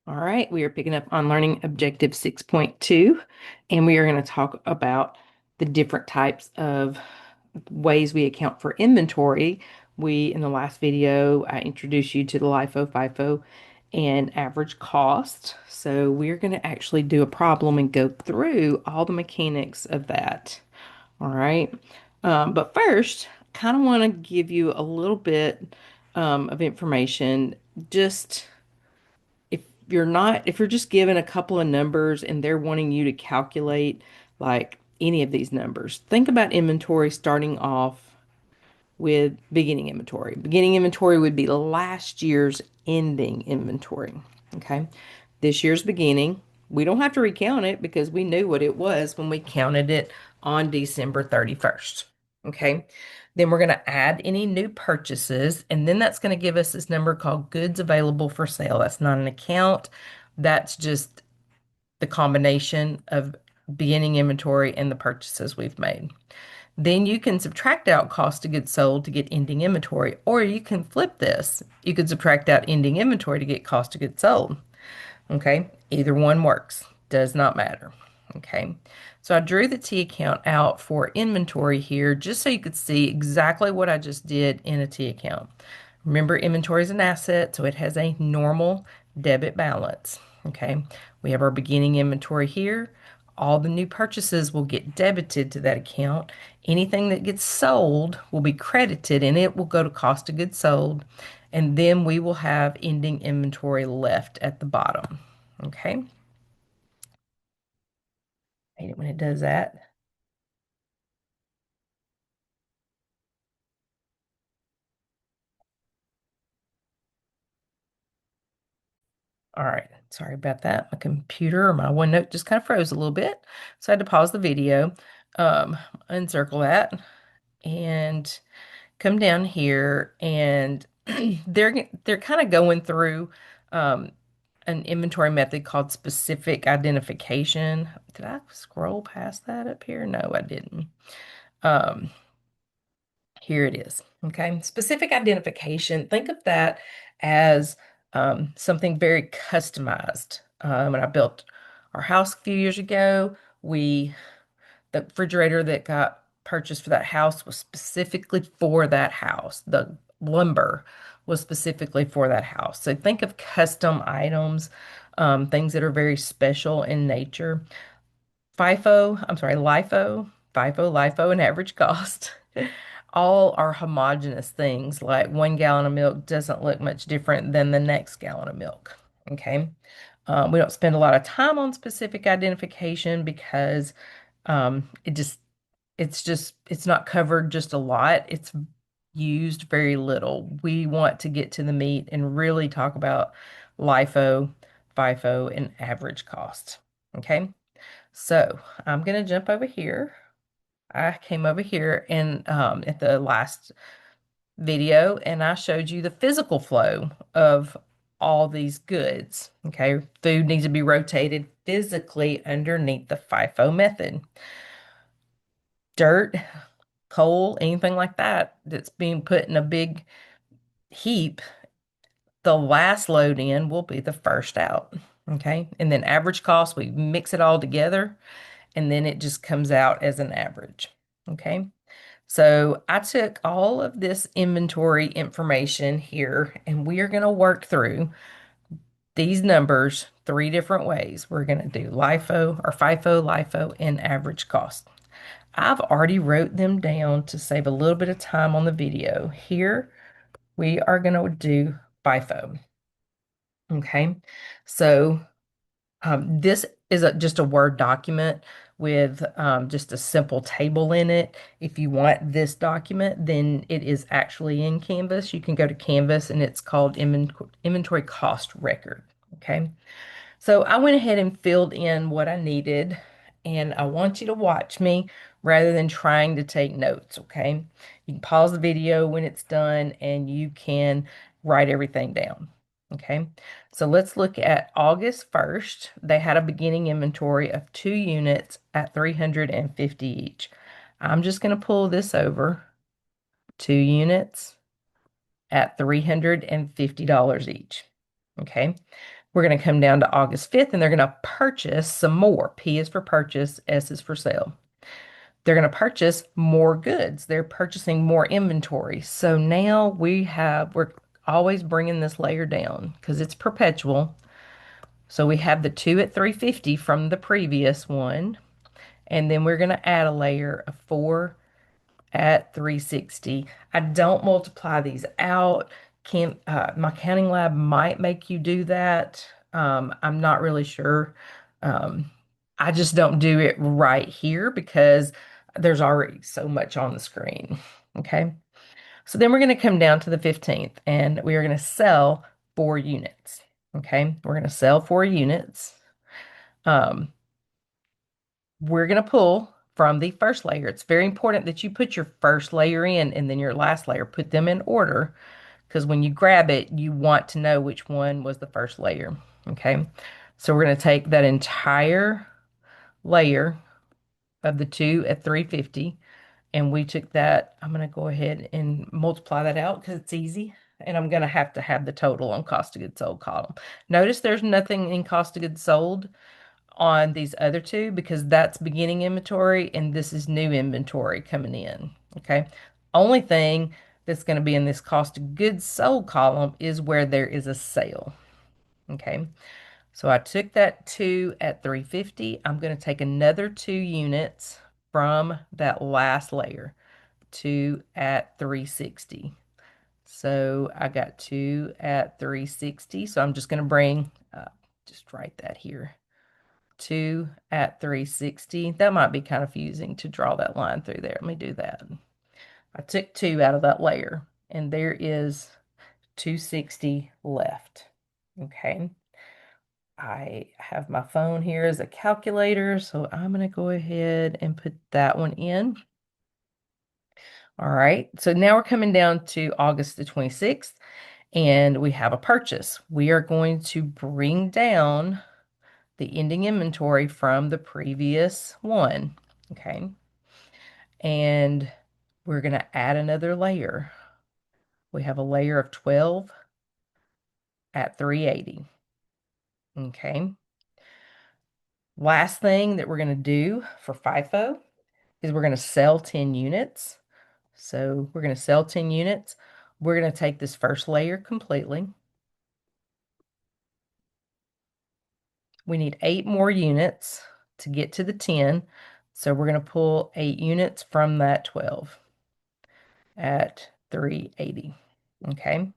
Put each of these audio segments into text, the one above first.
All right, we are picking up on learning objective 6.2, and we are going to talk about the different types of ways we account for inventory. In the last video, I introduced you to the LIFO, FIFO, and average cost. So we're going to actually do a problem and go through all the mechanics of that. All right. But first, kind of want to give you a little bit of information just if you're just given a couple of numbers and they're wanting you to calculate like any of these numbers, think about inventory starting off with beginning inventory. Beginning inventory would be last year's ending inventory. Okay. This year's beginning, we don't have to recount it because we knew what it was when we counted it on December 31st. Okay. Then we're going to add any new purchases, and then that's going to give us this number called goods available for sale. That's not an account. That's just the combination of beginning inventory and the purchases we've made. Then you can subtract out cost of goods sold to get ending inventory, or you can flip this. You could subtract out ending inventory to get cost of goods sold. Okay, either one works, does not matter. Okay, so I drew the T account out for inventory here just so you could see exactly what I just did in a T account. Remember, inventory is an asset, so it has a normal debit balance. Okay, we have our beginning inventory here. All the new purchases will get debited to that account. Anything that gets sold will be credited and it will go to cost of goods sold. And then we will have ending inventory left at the bottom. Okay. Hate it when it does that. All right. Sorry about that. My computer or my OneNote just kind of froze a little bit. So I had to pause the video, uncircle that, and come down here. And they're kind of going through um, an inventory method called specific identification. Did I scroll past that up here? No, I didn't. Um, Here it is. Okay. Specific identification. Think of that as something very customized. When I built our house a few years ago, the refrigerator that got purchased for that house was specifically for that house. The lumber was specifically for that house. So think of custom items, things that are very special in nature. LIFO, and average cost. All are homogeneous things, like 1 gallon of milk doesn't look much different than the next gallon of milk. Okay. We don't spend a lot of time on specific identification because it just it's not covered just a lot. It's used very little. We want to get to the meat and really talk about LIFO, FIFO, and average cost. Okay. So I'm going to jump over here. I came over here and at the last video and I showed you the physical flow of all these goods. Okay, food needs to be rotated physically underneath the FIFO method. Dirt, coal, anything like that that's being put in a big heap, the last load in will be the first out. Okay, and then average cost, we mix it all together and then it just comes out as an average. Okay. So I took all of this inventory information here and we are going to work through these numbers three different ways. We're going to do LIFO or FIFO, LIFO, and average cost. I've already wrote them down to save a little bit of time on the video. Here we are going to do FIFO. Okay. So this is just a Word document with just a simple table in it. If you want this document, then it is actually in Canvas. You can go to Canvas and it's called Inventory Cost Record. Okay. So I went ahead and filled in what I needed, and I want you to watch me rather than trying to take notes. Okay. You can pause the video when it's done and you can write everything down. Okay. So let's look at August 1st. They had a beginning inventory of 2 units at 350 each. I'm just going to pull this over. 2 units at $350 each. Okay. We're going to come down to August 5th and they're going to purchase some more. P is for purchase, S is for sale. They're going to purchase more goods. They're purchasing more inventory. So now we're always bringing this layer down because it's perpetual. So we have the 2 at 350 from the previous one. And then we're going to add a layer of 4 at 360. I don't multiply these out. My counting lab might make you do that. I'm not really sure. Um, I just don't do it right here because there's already so much on the screen. Okay. So then we're going to come down to the 15th and we are going to sell 4 units. Okay. We're going to sell 4 units. Um, we're going to pull from the first layer. It's very important that you put your first layer in and then your last layer, put them in order because when you grab it, you want to know which one was the first layer. Okay. So we're going to take that entire layer of the 2 at 350 and we took that. I'm going to go ahead and multiply that out because it's easy. And I'm going to have the total on cost of goods sold column. Notice there's nothing in cost of goods sold on these other two because that's beginning inventory and this is new inventory coming in. Okay. Only thing that's going to be in this cost of goods sold column is where there is a sale. Okay. So I took that 2 at 350. I'm going to take another 2 units from that last layer, 2 at 360. So I got 2 at 360. So I'm just going to just write that here. 2 at 360. That might be kind of confusing to draw that line through there. Let me do that. I took 2 out of that layer, and there is 260 left. Okay. I have my phone here as a calculator, so I'm going to go ahead and put that one in. All right. So now we're coming down to August the 26th, and we have a purchase. We are going to bring down the ending inventory from the previous one. Okay. And we're going to add another layer. We have a layer of 12 at 380. Okay. Last thing that we're going to do for FIFO is we're going to sell 10 units. So we're going to sell 10 units. We're going to take this first layer completely. We need 8 more units to get to the 10. So we're going to pull 8 units from that 12 at 380. Okay.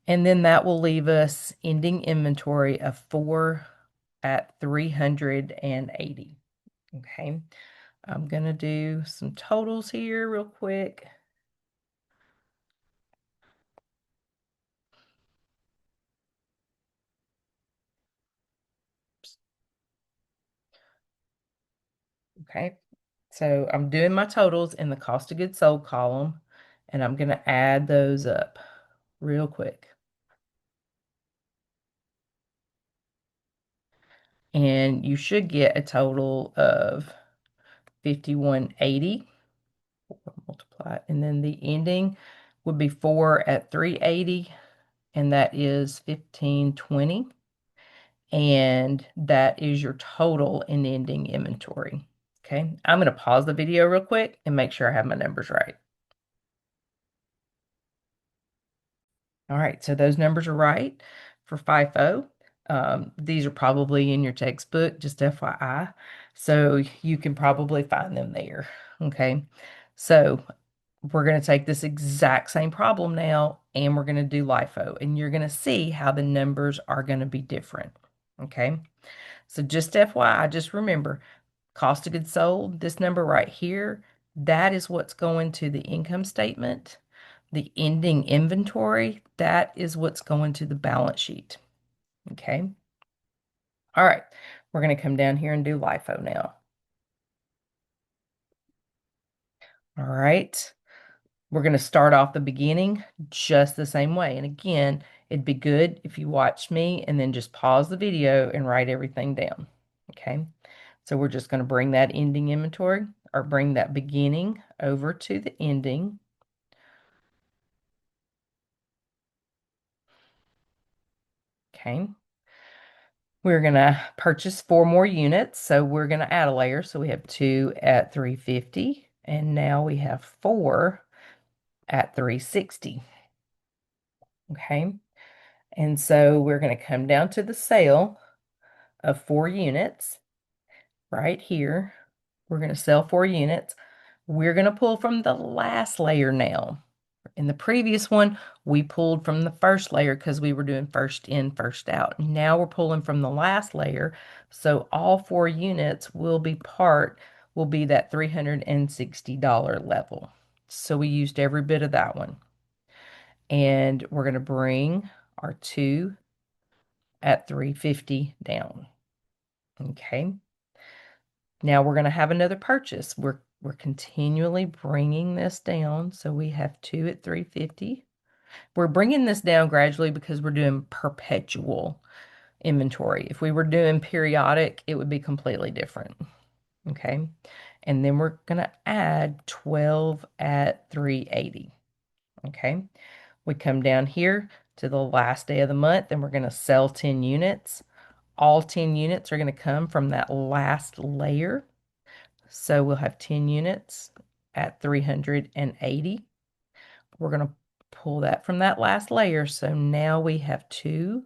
And then that will leave us ending inventory of 4 at 380. Okay. I'm going to do some totals here real quick. Okay. So I'm doing my totals in the cost of goods sold column, and I'm going to add those up real quick. And you should get a total of 5180. Multiply. And then the ending would be 4 at 380, and that is 1520. And that is your total in ending inventory. Okay, I'm going to pause the video real quick and make sure I have my numbers right. All right, so those numbers are right for FIFO. These are probably in your textbook, just FYI. So you can probably find them there. Okay, so we're going to take this exact same problem now and we're going to do LIFO, and you're going to see how the numbers are going to be different. Okay, so just FYI, just remember cost of goods sold, this number right here, that is what's going to the income statement. The ending inventory, that is what's going to the balance sheet. Okay. All right. We're going to come down here and do LIFO now. All right. We're going to start off the beginning just the same way. And again, it'd be good if you watched me and then just pause the video and write everything down. Okay. So we're just going to bring that ending inventory or bring that beginning over to the ending. Okay. We're going to purchase 4 more units. So we're going to add a layer. So we have 2 at 350, and now we have 4 at 360. Okay. And so we're going to come down to the sale of 4 units right here. We're going to sell 4 units. We're going to pull from the last layer now. In the previous one, we pulled from the first layer because we were doing first in, first out. Now we're pulling from the last layer. So all 4 units will be that $360 level. So we used every bit of that one. And we're going to bring our 2 at 350 down. Okay. Now we're going to have another purchase. We're continually bringing this down. So we have 2 at 350. We're bringing this down gradually because we're doing perpetual inventory. If we were doing periodic, it would be completely different. Okay. And then we're going to add 12 at 380. Okay. We come down here to the last day of the month and we're going to sell 10 units. All 10 units are going to come from that last layer. So we'll have 10 units at 380. We're going to pull that from that last layer. So now we have 2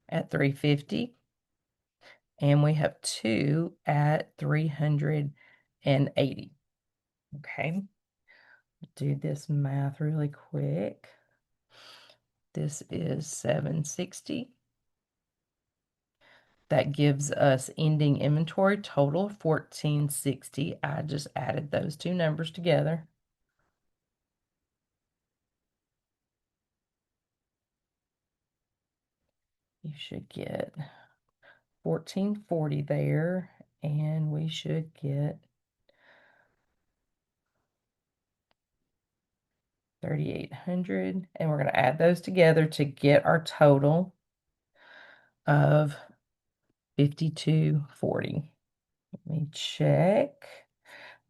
at 350 and we have 2 at 380. Okay. Do this math really quick. This is 760. That gives us ending inventory total 1460. I just added those two numbers together. You should get 1440 there, and we should get 3800, and we're going to add those together to get our total of 5240. Let me check,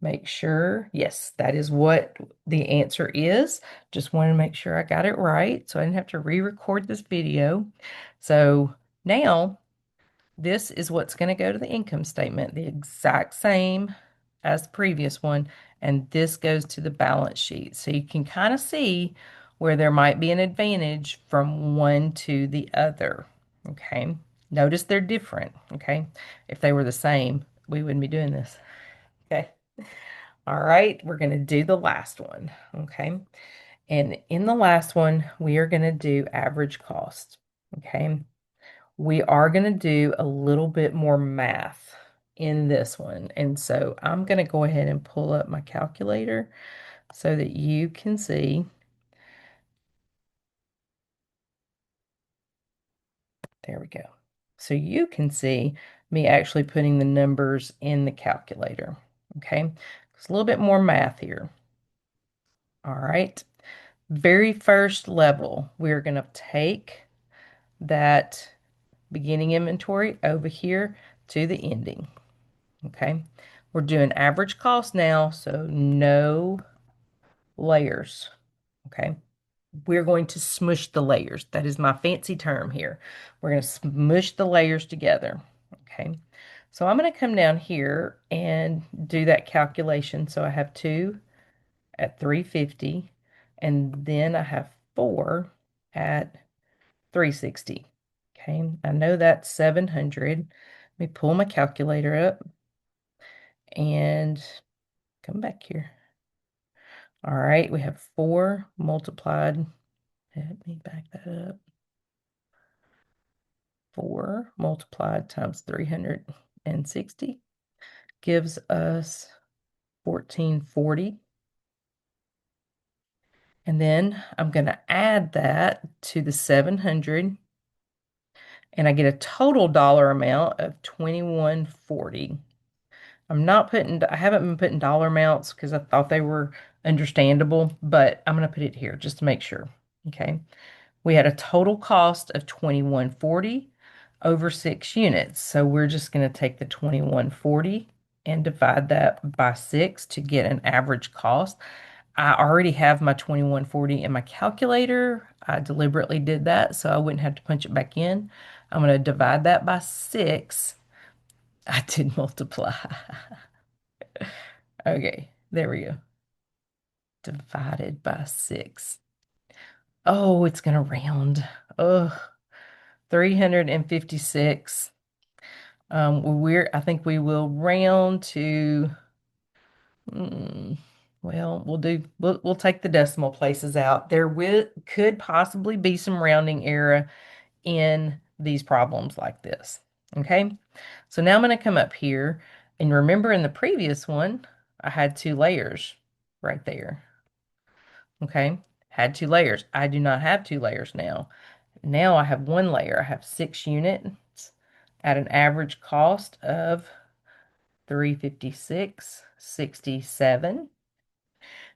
make sure. Yes, that is what the answer is. Just wanted to make sure I got it right so I didn't have to re-record this video. So now this is what's going to go to the income statement, the exact same as the previous one, and this goes to the balance sheet. So you can kind of see where there might be an advantage from one to the other. Okay. Notice they're different. Okay. If they were the same, we wouldn't be doing this. Okay. All right. We're going to do the last one. Okay. And in the last one, we are going to do average cost. Okay. We are going to do a little bit more math in this one. And so I'm going to go ahead and pull up my calculator so that you can see. There we go. So you can see me actually putting the numbers in the calculator. Okay. It's a little bit more math here. All right. Very first level, we're going to take that beginning inventory over here to the ending. Okay. We're doing average cost now, so no layers. Okay. We're going to smush the layers. That is my fancy term here. We're going to smush the layers together. Okay. So I'm going to come down here and do that calculation. So I have 2 at 350, and then I have 4 at 360. Okay. I know that's 700. Let me pull my calculator up and come back here. All right, we have 4 multiplied. Let me back that up. 4 multiplied times 360 gives us 1440. And then I'm going to add that to the 700, and I get a total dollar amount of 2140. I haven't been putting dollar amounts because I thought they were understandable, but I'm going to put it here just to make sure. Okay. We had a total cost of 2140 over 6 units. So we're just going to take the 2140 and divide that by 6 to get an average cost. I already have my 2140 in my calculator. I deliberately did that so I wouldn't have to punch it back in. I'm going to divide that by 6. I did multiply. Okay, there we go. Divided by 6. Oh, it's going to round. Oh, 356. I think we will round to, mm, well, we'll take the decimal places out. Could possibly be some rounding error in these problems like this. Okay, so now I'm going to come up here and remember in the previous one, I had 2 layers right there. Okay, had 2 layers. I do not have 2 layers now. Now I have 1 layer. I have 6 units at an average cost of 356.67.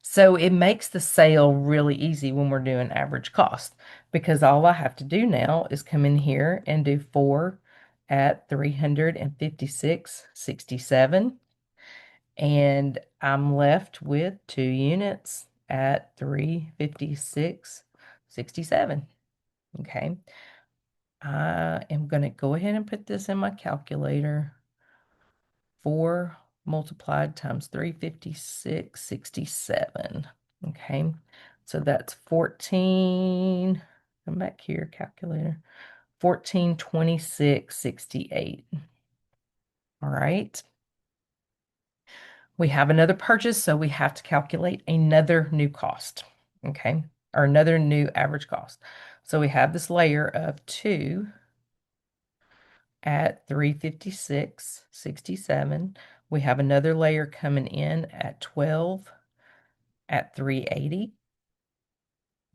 So it makes the sale really easy when we're doing average cost because all I have to do now is come in here and do 4 at 356.67, and I'm left with 2 units at 356.67. Okay. I am going to go ahead and put this in my calculator. 4 multiplied times 356.67. Okay, so that's 14. Come back here, calculator. 1426.68. All right. We have another purchase, so we have to calculate another new cost. Okay, or another new average cost. So we have this layer of 2 at 356.67. We have another layer coming in at 12 at 380.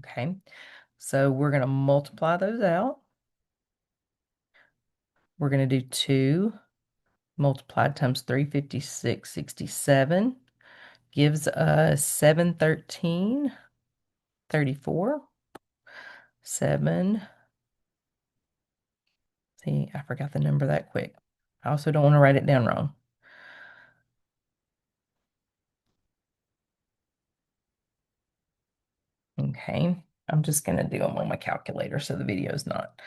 Okay, so we're going to multiply those out. We're going to do 2 multiplied times 356.67 gives us 713.34. 7, see, I forgot the number that quick. I also don't want to write it down wrong. Okay, I'm just going to do them on my calculator so the video is not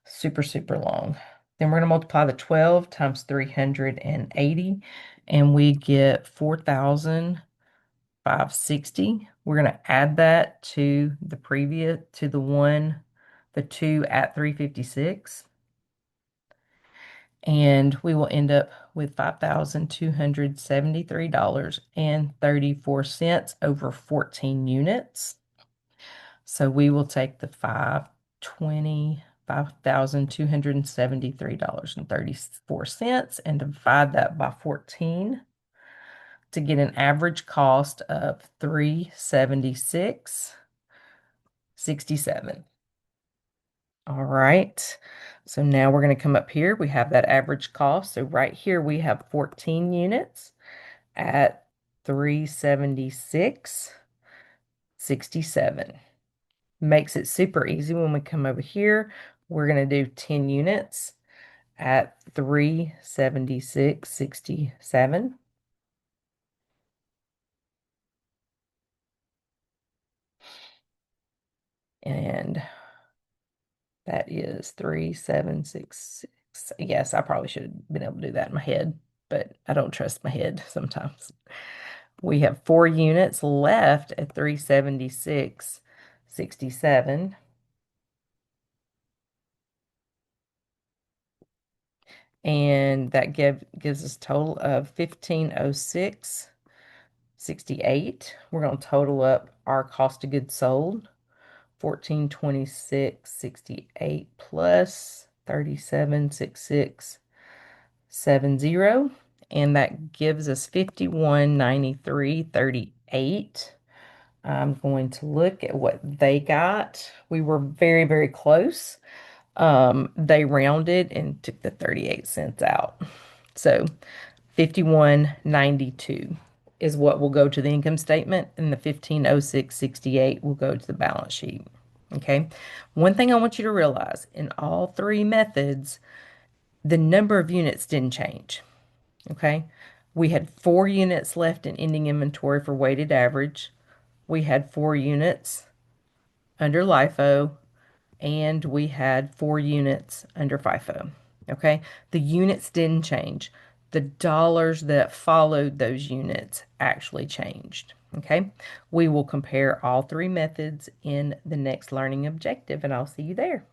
super, super long. Then we're going to multiply the 12 times 380, and we get 4,560. We're going to add that to the previous, to the 2 at 356. And we will end up with $5,273.34 over 14 units. So we will take the $5,273.34 and divide that by 14 to get an average cost of $376.67. All right. So now we're going to come up here. We have that average cost. So right here we have 14 units at 376.67. Makes it super easy when we come over here. We're going to do 10 units at 376.67. And that is 3,766. Yes, I probably should have been able to do that in my head, but I don't trust my head sometimes. We have 4 units left at 376.67. And that gives us a total of 1,506.68. We're going to total up our cost of goods sold. 1426.68 plus 3766.70, and that gives us 5193.38. I'm going to look at what they got. We were very, very close. They rounded and took the 38 cents out. So 5192 is what will go to the income statement, and the 1506.68 will go to the balance sheet. Okay. One thing I want you to realize, in all 3 methods, the number of units didn't change. Okay. We had 4 units left in ending inventory for weighted average. We had 4 units under LIFO. and we had 4 units under FIFO. Okay, the units didn't change. The dollars that followed those units actually changed. Okay, we will compare all three methods in the next learning objective, and I'll see you there.